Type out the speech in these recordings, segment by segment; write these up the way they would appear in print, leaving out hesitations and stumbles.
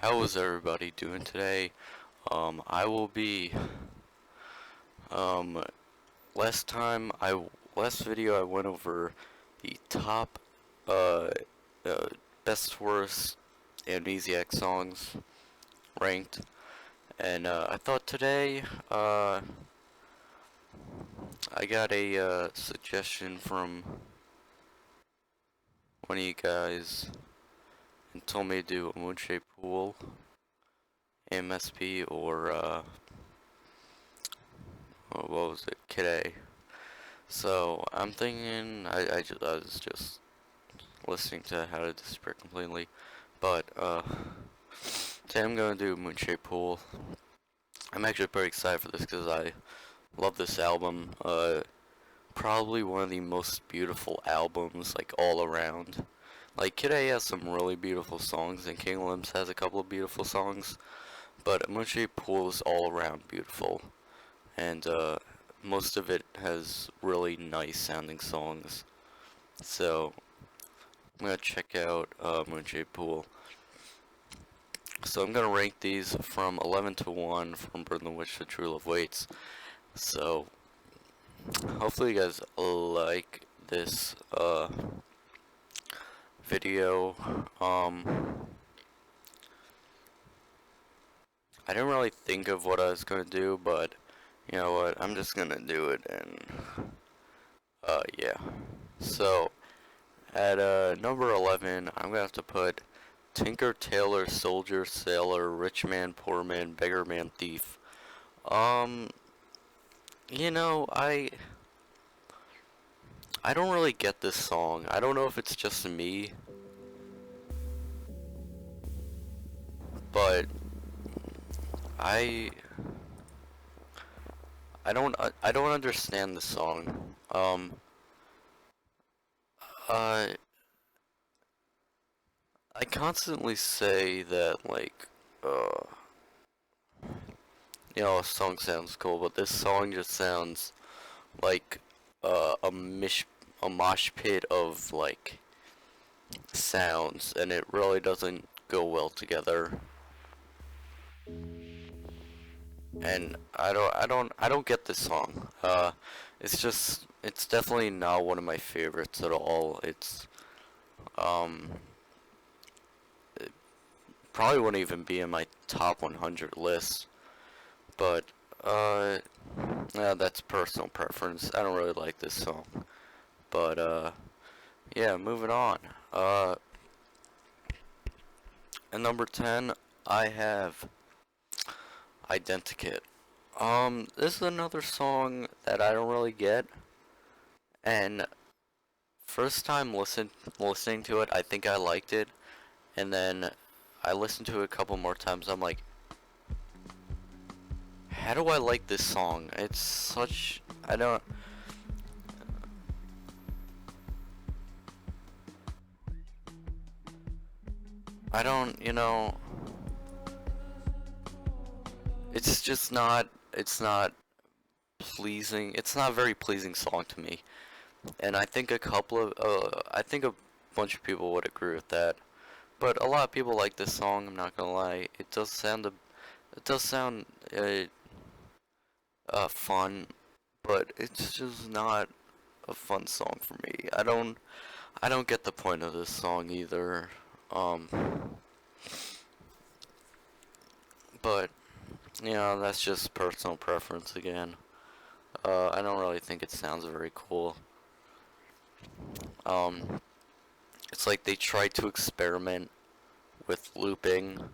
How is everybody doing today? I will be, um, last video I went over the top, uh, uh best worst Amnesiac songs ranked, and, I thought today, I got a, suggestion from one of you guys and told me to do a Moonshaped Pool, MSP, or, what was it, Kid A. So I'm thinking I was just listening to How to Disappear Completely, but today I'm gonna do Moonshaped Pool. I'm actually pretty excited for this because I love this album. Probably one of the most beautiful albums like all around. Like Kid A has some really beautiful songs, and King Limbs has a couple of beautiful songs, but Moonshaped Pool is all around beautiful, and most of it has really nice sounding songs. So I'm gonna check out Moonshaped Pool. So I'm gonna rank these from 11 to 1, from Burn the Witch to True Love Waits. So hopefully you guys like this video. I didn't really think of what I was gonna do, but you know what? I'm just gonna do it, and yeah. So at number 11, I'm gonna have to put Tinker, Tailor, Soldier, Sailor, Rich Man, Poor Man, Beggar Man, Thief. Um, you know, I don't really get this song. I don't know if it's just me, but I I don't understand the song. Uh I constantly say that like a song sounds cool, but this song just sounds like a mosh pit of like sounds, and it really doesn't go well together. And I don't get this song. It's definitely not one of my favorites at all. Um it probably wouldn't even be in my top 100 list, but uh yeah, that's personal preference. I don't really like this song. But yeah, moving on. Uh at number 10, I have Identikit. This is another song that I don't really get, and first time listening to it, I think I liked it, and then I listened to it a couple more times. I'm like, how do I like this song? It's such I don't it's just not it's not pleasing. It's not a very pleasing song to me, and I think a bunch of people would agree with that. But a lot of people like this song. I'm not gonna lie. It does sound fun, but it's just not a fun song for me. I don't get the point of this song either. Um, but that's just personal preference again. I don't really think it sounds very cool. Um, it's like they tried to experiment with looping,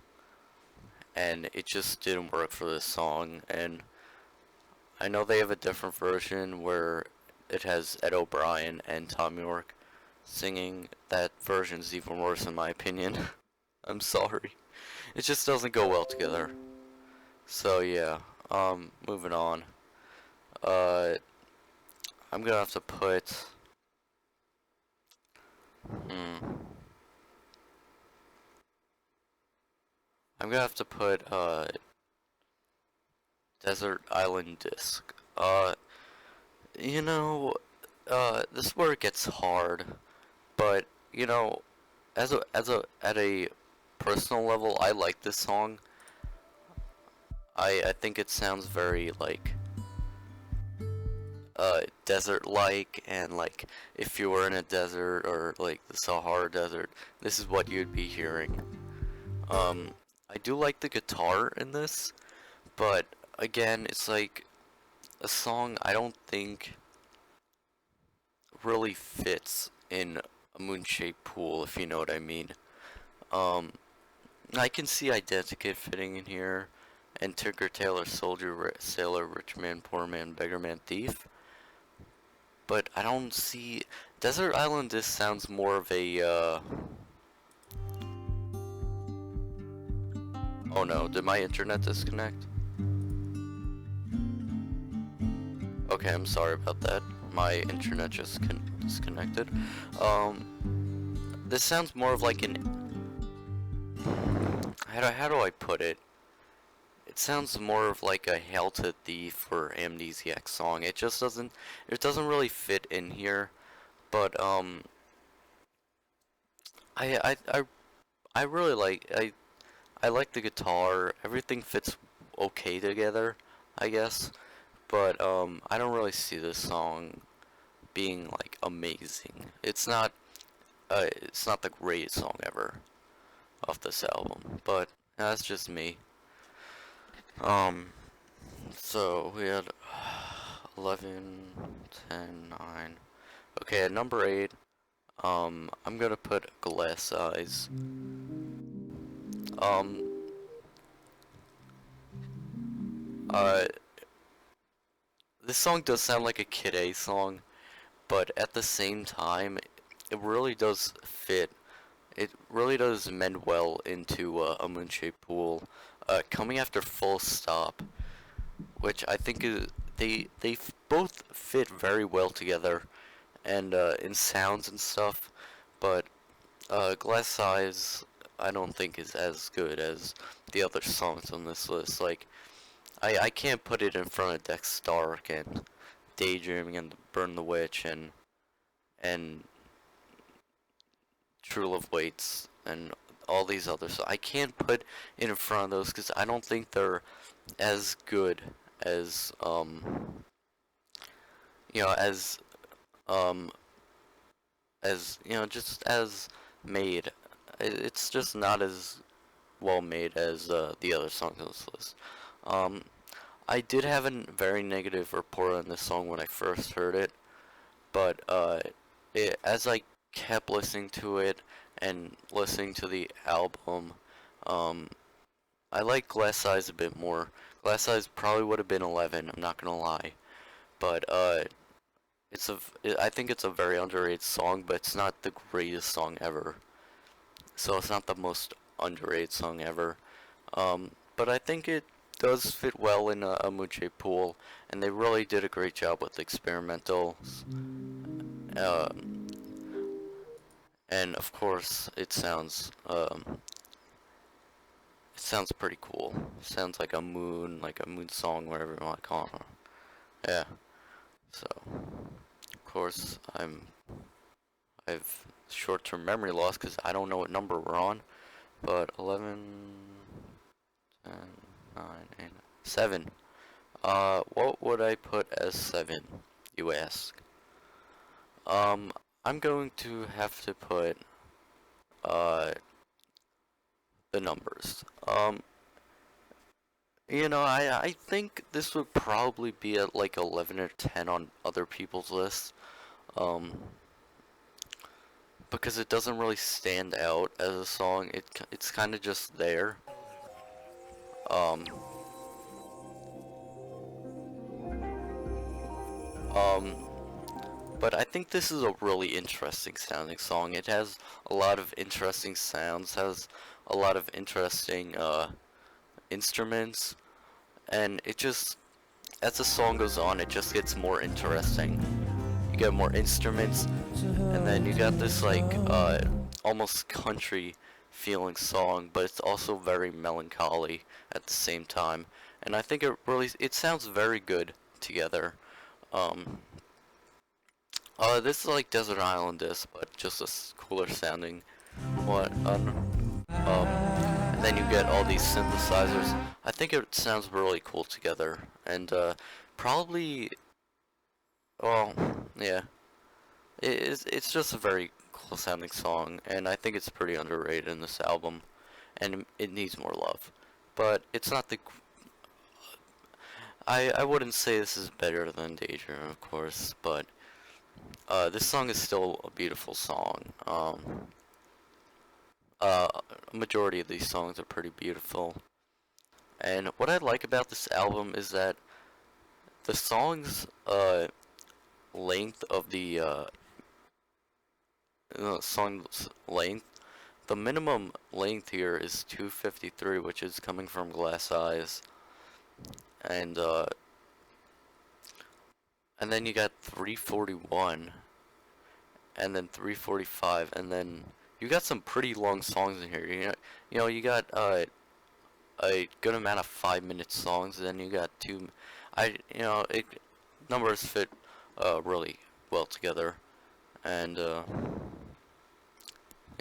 and it just didn't work for this song. And I know they have a different version where it has Ed O'Brien and Tom York singing. That version's even worse in my opinion. I'm sorry. It just doesn't go well together. So yeah, moving on. Uh, I'm gonna have to put, hmm, I'm gonna have to put, Desert Island Disc. You know, this is where it gets hard, but, at a personal level, I like this song. I think it sounds very like desert-like, and like if you were in a desert or like the Sahara Desert, this is what you'd be hearing. I do like the guitar in this, but again, it's like a song I don't think really fits in a moon-shaped pool, if you know what I mean. Um, I can see Identikit fitting in here, and Tinker Tailor Soldier Sailor Rich Man Poor Man Beggar Man Thief, but I don't see Desert Island. This sounds more of a oh no, did my internet disconnect? Okay, I'm sorry about that. My internet just disconnected. This sounds more of like an how do I put it? It sounds more of like a Hail to Thief or Amnesiac song. It doesn't really fit in here, but I I I I really I like the guitar. Everything fits okay together, I guess. But I don't really see this song being like amazing. It's not the greatest song ever off this album, but that's just me. Um, so we had 11, 10, 9. Okay, at number 8, I'm gonna put Glass Eyes. Um, uh, this song does sound like a Kid A song, but at the same time, it really does fit. It really does mend well into a moon-shaped pool. Coming after Full Stop, which I think is both fit very well together, and in sounds and stuff. But Glass Eyes, I don't think is as good as the other songs on this list. Like I can't put it in front of Dex Dark and Daydreaming and Burn the Witch and True Love Waits and all these others. I can't put it in front of those because I don't think they're as good as you know um just as made. It's just not as well made as the other songs on this list. Um, I did have a very negative report on this song when I first heard it, but as I kept listening to it and listening to the album, um, I like Glass Eyes a bit more. Glass Eyes probably would have been 11, I'm not gonna lie, but I think it's a very underrated song, but it's not the greatest song ever. So it's not the most underrated song ever. But I think it does fit well in a Muche pool, and they really did a great job with experimentals. Uh, and of course, it sounds pretty cool. It sounds like a moon song, whatever you want to call it. Yeah. So, of course, I've short-term memory loss because I don't know what number we're on. But 11, 10, 9, 8, 7. What would I put as 7, you ask? Um, I'm going to have to put, uh, the numbers. I think this would probably be at like 11 or 10 on other people's lists. Um, because it doesn't really stand out as a song. It's kind of just there. Um, um, but I think this is a really interesting sounding song. It has a lot of interesting sounds, has a lot of interesting instruments, and as the song goes on, it just gets more interesting. You get more instruments, and then you got this like almost country feeling song, but it's also very melancholy at the same time. And I think it sounds very good together. Um, this is like Desert Island Disc, but just a cooler sounding. What? And then you get all these synthesizers. I think it sounds really cool together, and probably, well, yeah, it's just a very cool sounding song, and I think it's pretty underrated in this album, and it needs more love. But it's not the. I wouldn't say this is better than Daydream, of course, but this song is still a beautiful song. A majority of these songs are pretty beautiful. And what I like about this album is that the song's length of the song's length, the minimum length here is 2:53, which is coming from Glass Eyes, and and then you got 3:41, and then 3:45, and then you got some pretty long songs in here. You got a good amount of 5-minute songs, and then you got two. Numbers fit really well together, and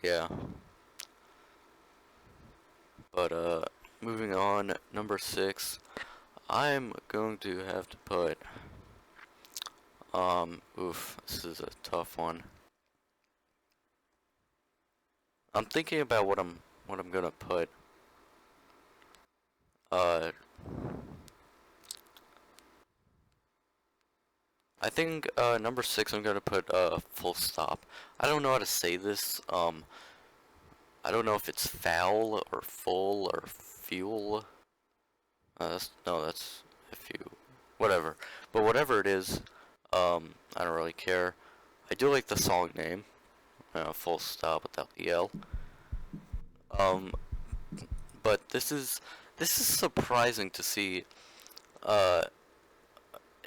yeah. But moving on, number 6, I'm going to have to put this is a tough one. I'm thinking about what I'm gonna put. Uh, I think number 6 I'm gonna put Full Stop. I don't know how to say this. I don't know if it's foul or full or fuel. No, that's if you, whatever. But whatever it is, I don't really care. I do like the song name, Full Stop without the L. Um, but this is surprising to see, uh,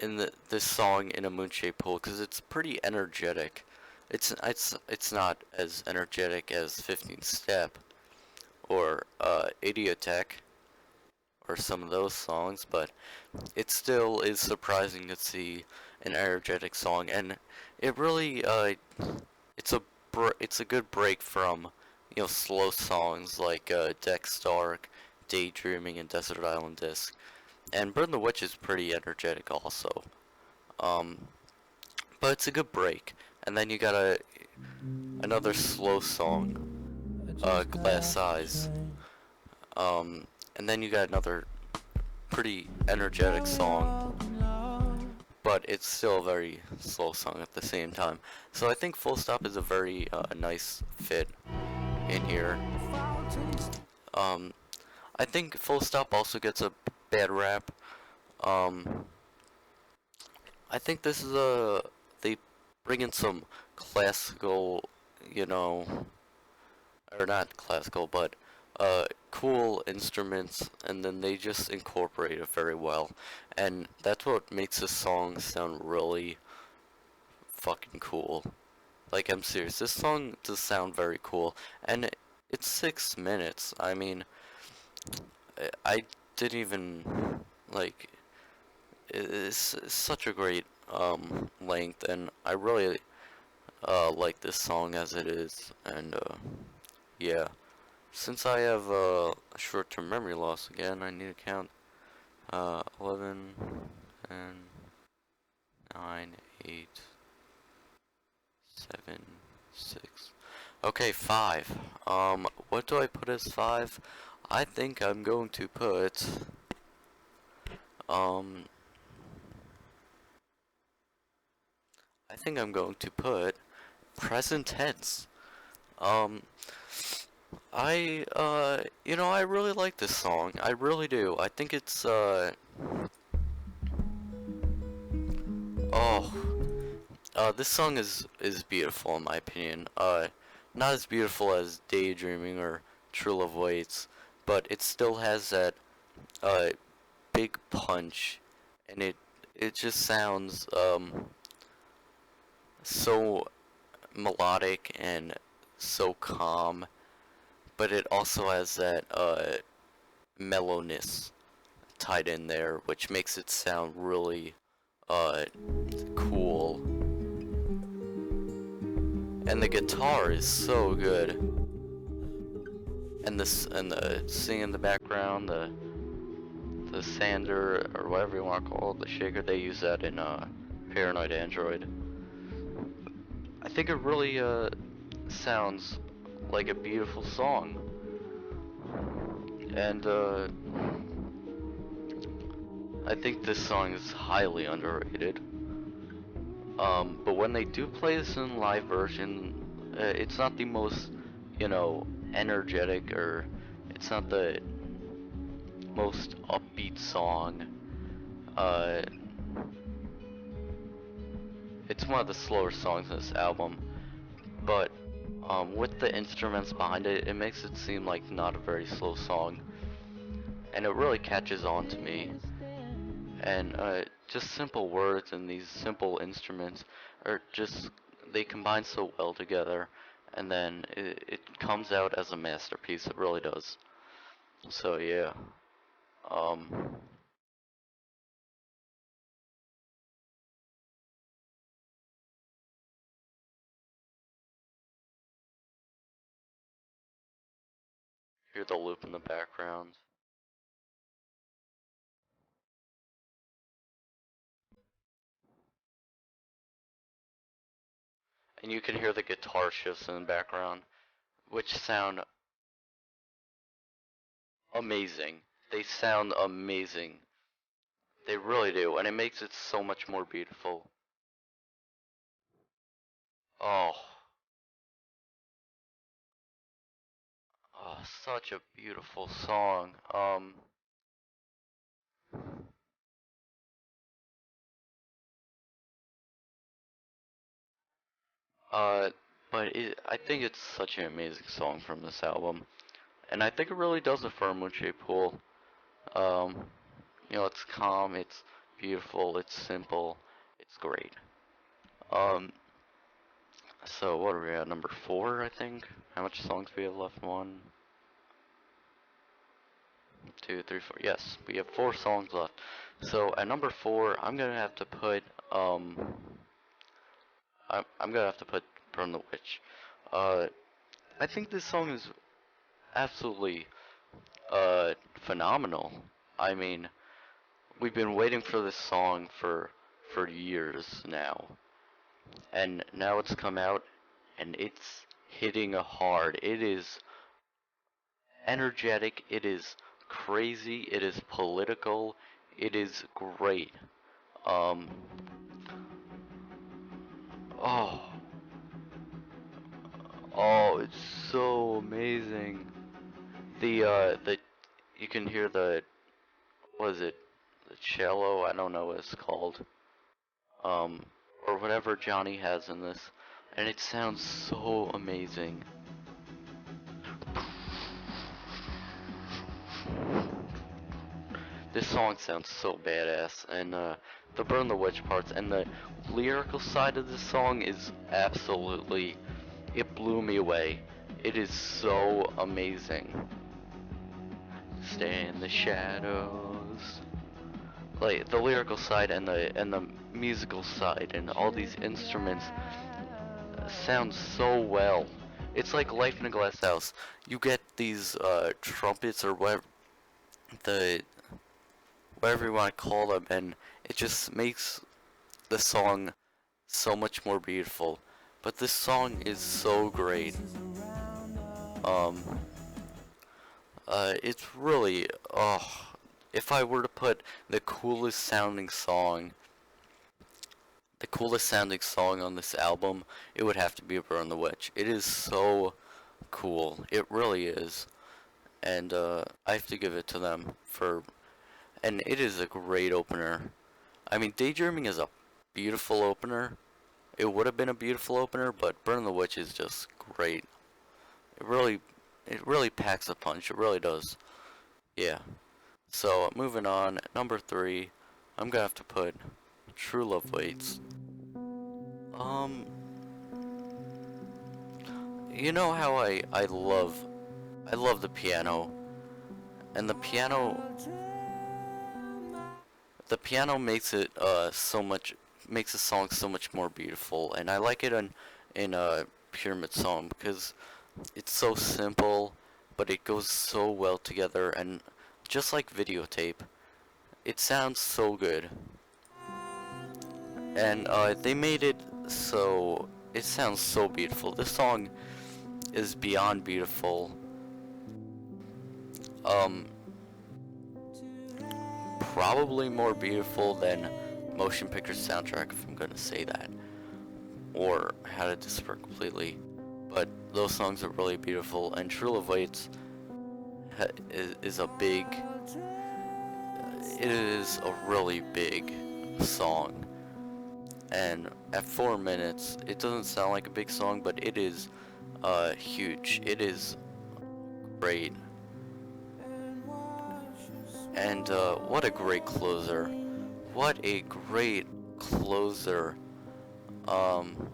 in this song in a Moonshaped Pool, because it's pretty energetic. It's not as energetic as 15 Step or Idiotech or some of those songs, but it still is surprising to see an energetic song, and it really it's a good break from slow songs like Dex Dark, Daydreaming, and Desert Island Disc. And Burn the Witch is pretty energetic also. Um, but it's a good break. And then you got another slow song, Glass Eyes. And then you got another pretty energetic song, but it's still a very slow song at the same time. So I think Full Stop is a very nice fit in here. Um, I think Full Stop also gets a bad rap. Um, I think this is they bring in some classical, you know, or not classical, but cool instruments, and then they just incorporate it very well, and that's what makes this song sound really fucking cool. Like, I'm serious, this song does sound very cool, and it's 6 minutes. I mean, I didn't even like. It's such a great length, and I really like this song as it is, and yeah. Since I have short-term memory loss again, I need to count 11 and 9, 8, 7, 6. Okay, 5. What do I put as 5? I think I'm going to put um I think I'm going to put present tense. Um I really like this song. I really do. I think it's oh, this song is beautiful in my opinion. Not as beautiful as Daydreaming or True Love Waits, but it still has that uh big punch, and it just sounds so melodic and so calm, but it also has that mellowness tied in there, which makes it sound really uh cool. And the guitar is so good. and the singing in the background, the sander or whatever you want to call it, the shaker. They use that in Paranoid Android. I think it really sounds like a beautiful song, and I think this song is highly underrated. But when they do play this in live version, it's not the most, you know, energetic, or it's not the most upbeat song. Uh, it's one of the slower songs in this album, but with the instruments behind it, it makes it seem like not a very slow song, and it really catches on to me. And just simple words and these simple instruments are just, they combine so well together, and then it comes out as a masterpiece. It really does. So yeah, um, hear the loop in the background, and you can hear the guitar shifts in the background, which sound amazing. They sound amazing. They really do, and it makes it so much more beautiful. Oh, oh, such a beautiful song. Uh, but I think it's such an amazing song from this album, and I think it really does affirm Moon Shaped Pool. Um, it's calm, it's beautiful, it's simple, it's great. Um, so what are we at? Number four, I think. How much songs we have left? One, two, three, four. Yes, we have four songs left. So at number four, I'm gonna have to put I'm gonna have to put Burn the Witch. Uh, I think this song is absolutely phenomenal. I mean, we've been waiting for this song for years now, and now it's come out, and it's hitting hard. It is energetic. It is crazy. It is political. It is great. Um, oh, oh, it's so amazing. The you can hear the, what is it? The cello. I don't know what it's called. Um, or whatever Johnny has in this, and it sounds so amazing. This song sounds so badass, and the Burn the Witch parts and the lyrical side of this song is absolutely, it blew me away. It is so amazing. Stay in the shadows. Like the lyrical side and the musical side and all these instruments sound so well. It's like Life in a Glass House. You get these trumpets or the whatever you want to call them, and it just makes the song so much more beautiful. But this song is so great. Um, it's really, oh, if I were to put the coolest sounding song on this album, it would have to be Burn the Witch. It is so cool. It really is. And I have to give it to them for, and it is a great opener. I mean, Daydreaming is a beautiful opener. It would have been a beautiful opener, but Burn the Witch is just great. It really, it really packs a punch. It really does. Yeah. So moving on, at number three, I'm gonna have to put True Love Waits. Um, you know how I love the piano, and the piano makes it so much, makes the song so much more beautiful, and I like it in Pyramid Song because it's so simple, but it goes so well together, and just like videotape, it sounds so good. And they made it so it sounds so beautiful. This song is beyond beautiful. Um, Probably more beautiful than motion picture soundtrack, if I'm gonna say that, or How to Disappear Completely. But those songs are really beautiful, and True Love Waits is a big. It is a really big song, and at 4 minutes, it doesn't sound like a big song, but it is huge. It is great, and what a great closer! What a great closer! Um,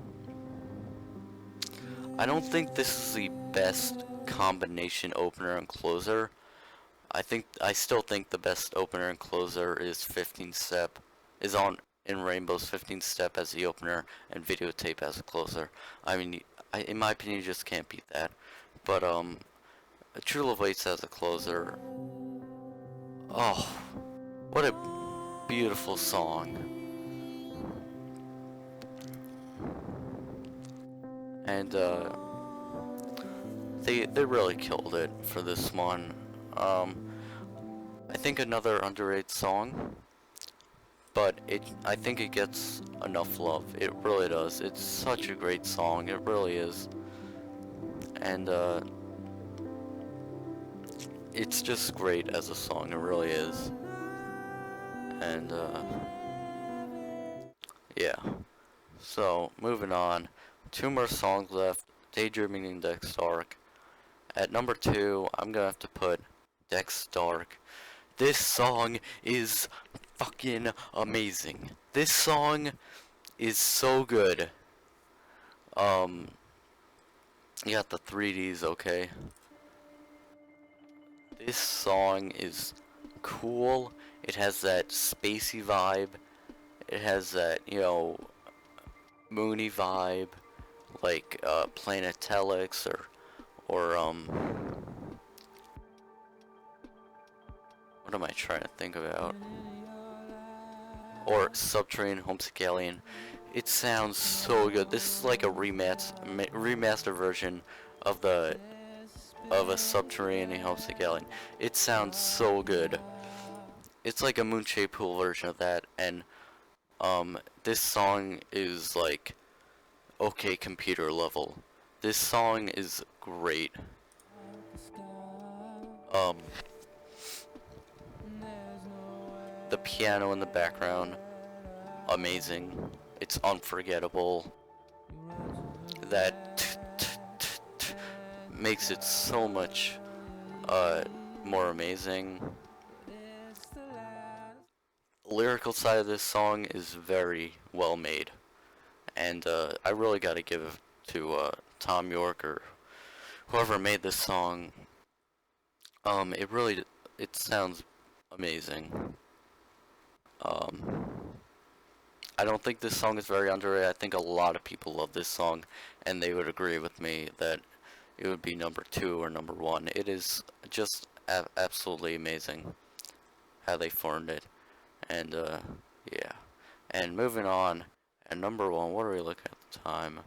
I don't think this is the best combination opener and closer. I still think the best opener and closer is 15 Step, is on in Rainbow's 15 Step as the opener and Videotape as a closer. I mean, in my opinion, you just can't beat that. But True Love Waits as a closer. Oh, what a beautiful song. And they really killed it for this one. I think another underrated song, but I think it gets enough love. It really does. It's such a great song. It really is. And it's just great as a song. It really is. And yeah. So moving on, two more songs left. Daydreaming and Dex Dark. At number 2, I'm gonna have to put Dex Dark. This song is fucking amazing. This song is so good. Um, you got the 3Ds, okay? This song is cool. It has that spacey vibe. It has that, moony vibe, like Planet Telex or what am I trying to think about? Or Subterranean Homesick Alien. It sounds so good. This is like a remastered version of a Subterranean Homesick Alien. It sounds so good. It's like a Moonshade Pool version of that, and this song is like okay computer level. This song is great. Um, the piano in the background, amazing. It's unforgettable. That makes it so much more amazing. Lyrical side of this song is very well made, and I really gotta give it to Tom York or whoever made this song. It sounds amazing. Um, I don't think this song is very underrated. I think a lot of people love this song, and they would agree with me that it would be number 2 or number 1. It is just absolutely amazing how they formed it, and yeah. And moving on, at number 1, what are we looking at the time?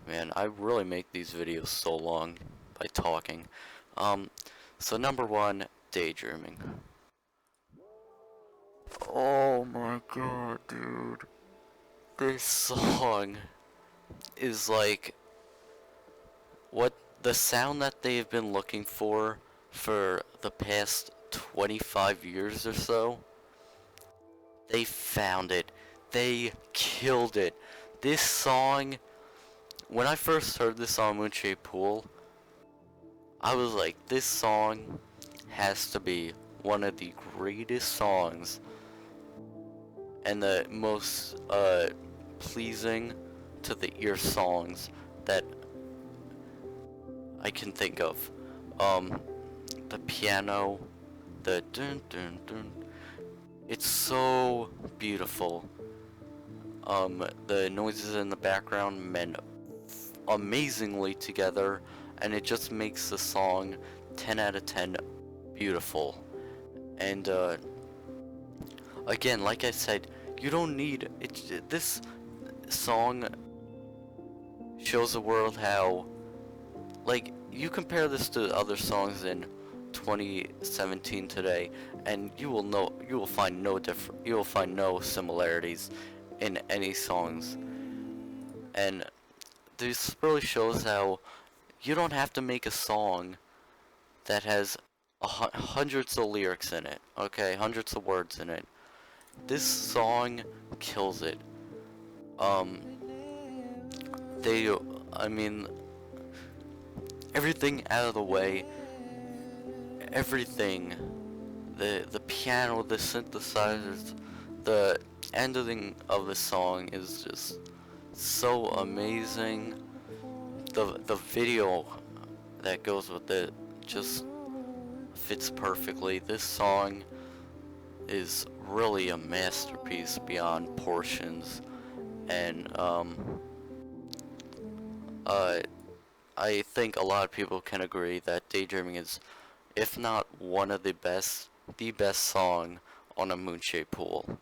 Man, I really make these videos so long by talking. So number 1, Daydreaming. Oh my god, dude. This song is like what the sound that they've been looking for the past 25 years or so. They found it. They killed it. This song, when I first heard this on Moonshade Pool, I was like, this song has to be one of the greatest songs and the most pleasing to the ear songs that I can think of. The piano, the dun dun dun, it's so beautiful. The noises in the background mend amazingly together, and it just makes the song 10 out of 10, beautiful. And again, like I said, you don't need it. This song shows the world how, like, you compare this to other songs in 2017 today, and you will find no different, you will find no similarities in any songs. And this really shows how you don't have to make a song that has hundreds of lyrics in it, okay, hundreds of words in it. This song kills it. Um, they, I mean, everything out of the way, everything, the piano, the synthesizers, the ending of the song is just so amazing. The video that goes with it just fits perfectly. This song is really a masterpiece beyond portions, and uh, I think a lot of people can agree that Daydreaming is, if not one of the best song on a Moonshaped Pool.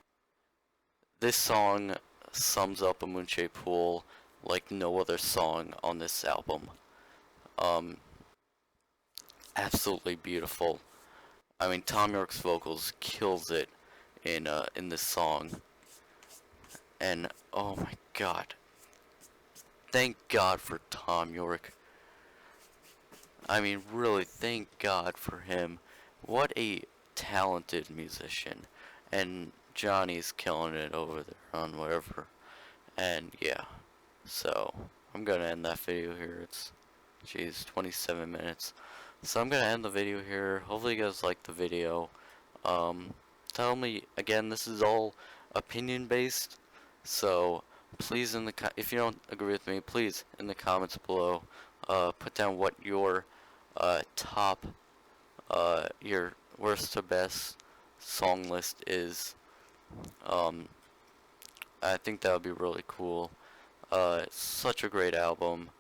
This song sums up a Moonshaped Pool like no other song on this album. Um, Absolutely beautiful. I mean, Tom York's vocals kills it in this song, and oh my God, thank God for Tom York. I mean, really, thank God for him. What a talented musician. And Johnny's killing it over there on whatever. And yeah, so I'm gonna end that video here. It's, geez, 27 minutes. So I'm gonna end the video here. Hopefully you guys liked the video. Um, Tell me, again, this is all opinion based. So please, if you don't agree with me, please in the comments below, put down what your top, your worst to best song list is. Um, I think that would be really cool. It's such a great album,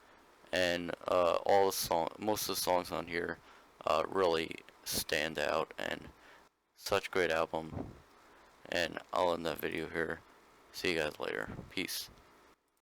and most of the songs on here, really stand out, and such a great album. And I'll end that video here. See you guys later. Peace.